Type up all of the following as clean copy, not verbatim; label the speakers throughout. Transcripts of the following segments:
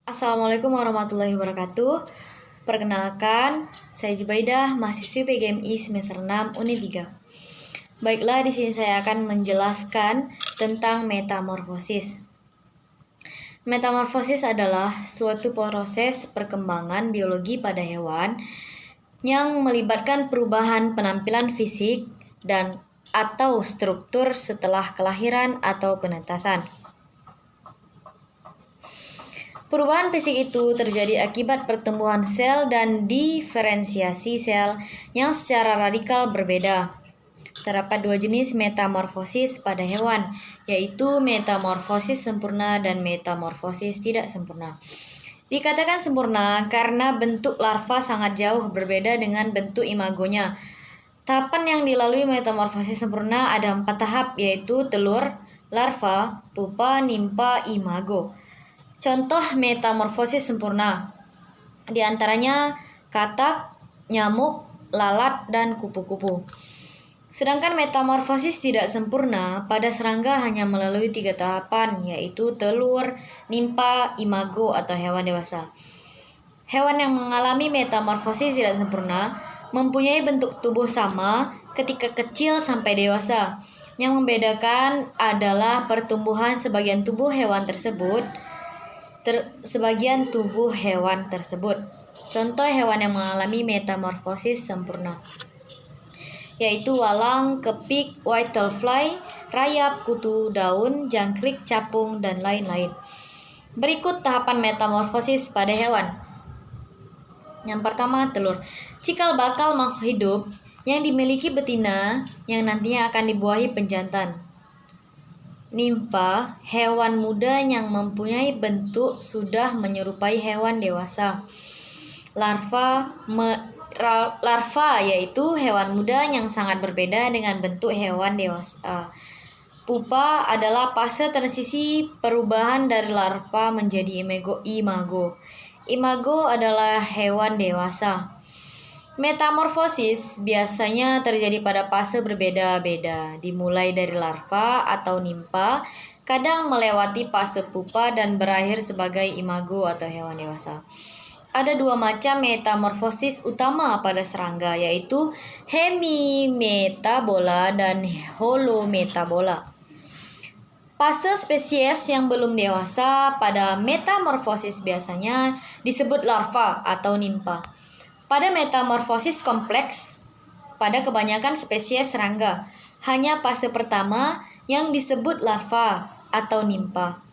Speaker 1: Assalamualaikum warahmatullahi wabarakatuh. Perkenalkan, saya Jubaidah, mahasiswi PGMI semester 6 Unit 3. Baiklah, di sini saya akan menjelaskan tentang metamorfosis. Metamorfosis adalah suatu proses perkembangan biologi pada hewan yang melibatkan perubahan penampilan fisik dan atau struktur setelah kelahiran atau penetasan. Perubahan fisik itu terjadi akibat pertumbuhan sel dan diferensiasi sel yang secara radikal berbeda. Terdapat dua jenis metamorfosis pada hewan, yaitu metamorfosis sempurna dan metamorfosis tidak sempurna. Dikatakan sempurna karena bentuk larva sangat jauh berbeda dengan bentuk imagonya. Tahapan yang dilalui metamorfosis sempurna ada 4 tahap, yaitu telur, larva, pupa, nimpa, imago. Contoh metamorfosis sempurna di antaranya katak, nyamuk, lalat, dan kupu-kupu. Sedangkan metamorfosis tidak sempurna pada serangga hanya melalui 3 tahapan, yaitu telur, nimpa, imago, atau hewan dewasa. Hewan yang mengalami metamorfosis tidak sempurna mempunyai bentuk tubuh sama ketika kecil sampai dewasa. Yang membedakan adalah pertumbuhan sebagian tubuh hewan tersebut. Contoh hewan yang mengalami metamorfosis sempurna yaitu walang, kepik, whitetail, rayap, kutu, daun, jangkrik, capung, dan lain-lain. Berikut tahapan metamorfosis pada hewan. Yang pertama, telur. Cikal bakal makhluk hidup yang dimiliki betina yang nantinya akan dibuahi penjantan. Nimpa, hewan muda yang mempunyai bentuk sudah menyerupai hewan dewasa. Larva yaitu hewan muda yang sangat berbeda dengan bentuk hewan dewasa. Pupa adalah fase transisi perubahan dari larva menjadi imago. Imago adalah hewan dewasa. Metamorfosis biasanya terjadi pada fase berbeda-beda, dimulai dari larva atau nimpa, kadang melewati fase pupa dan berakhir sebagai imago atau hewan dewasa. Ada 2 macam metamorfosis utama pada serangga, yaitu hemimetabola dan holometabola. Fase spesies yang belum dewasa pada metamorfosis biasanya disebut larva atau nimpa. Pada metamorfosis kompleks, pada kebanyakan spesies serangga, hanya fase pertama yang disebut larva atau nimpa.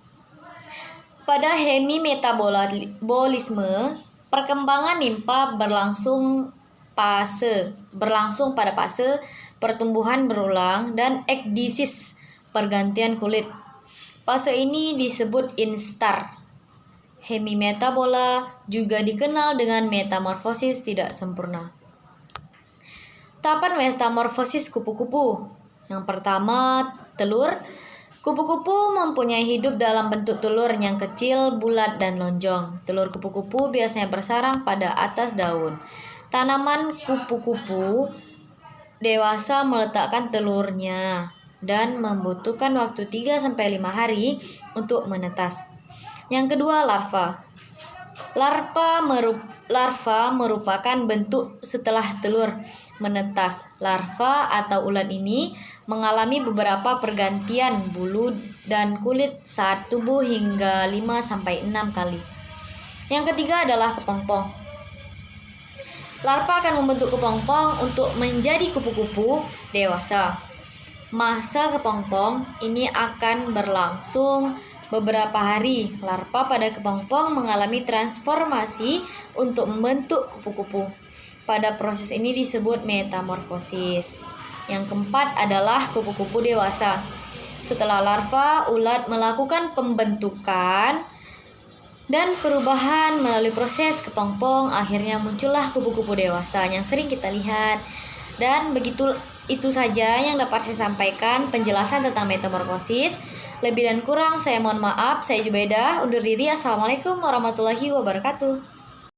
Speaker 1: Pada hemimetabolisme, perkembangan nimpa berlangsung pada fase pertumbuhan berulang dan ekdisis, pergantian kulit. Fase ini disebut instar. Hemimetabola juga dikenal dengan metamorfosis tidak sempurna. Tahapan metamorfosis kupu-kupu. Yang pertama, telur. Kupu-kupu mempunyai hidup dalam bentuk telur yang kecil, bulat, dan lonjong. Telur kupu-kupu biasanya bersarang pada atas daun. Tanaman kupu-kupu dewasa meletakkan telurnya dan membutuhkan waktu 3-5 hari untuk menetas. Yang kedua, larva. Larva merupakan bentuk setelah telur menetas. Larva atau ulat ini mengalami beberapa pergantian bulu dan kulit saat tumbuh hingga 5-6 kali. Yang ketiga adalah kepompong. Larva akan membentuk kepompong untuk menjadi kupu-kupu dewasa. Masa kepompong ini akan berlangsung beberapa hari. Larva pada kepompong mengalami transformasi untuk membentuk kupu-kupu. Pada proses ini disebut metamorfosis. Yang keempat adalah kupu-kupu dewasa. Setelah larva, ulat melakukan pembentukan dan perubahan melalui proses kepompong. Akhirnya muncullah kupu-kupu dewasa yang sering kita lihat. Dan itu saja yang dapat saya sampaikan penjelasan tentang metamorfosis. Lebih dan kurang saya mohon maaf. Saya Jubaidah undur diri. Assalamualaikum warahmatullahi wabarakatuh.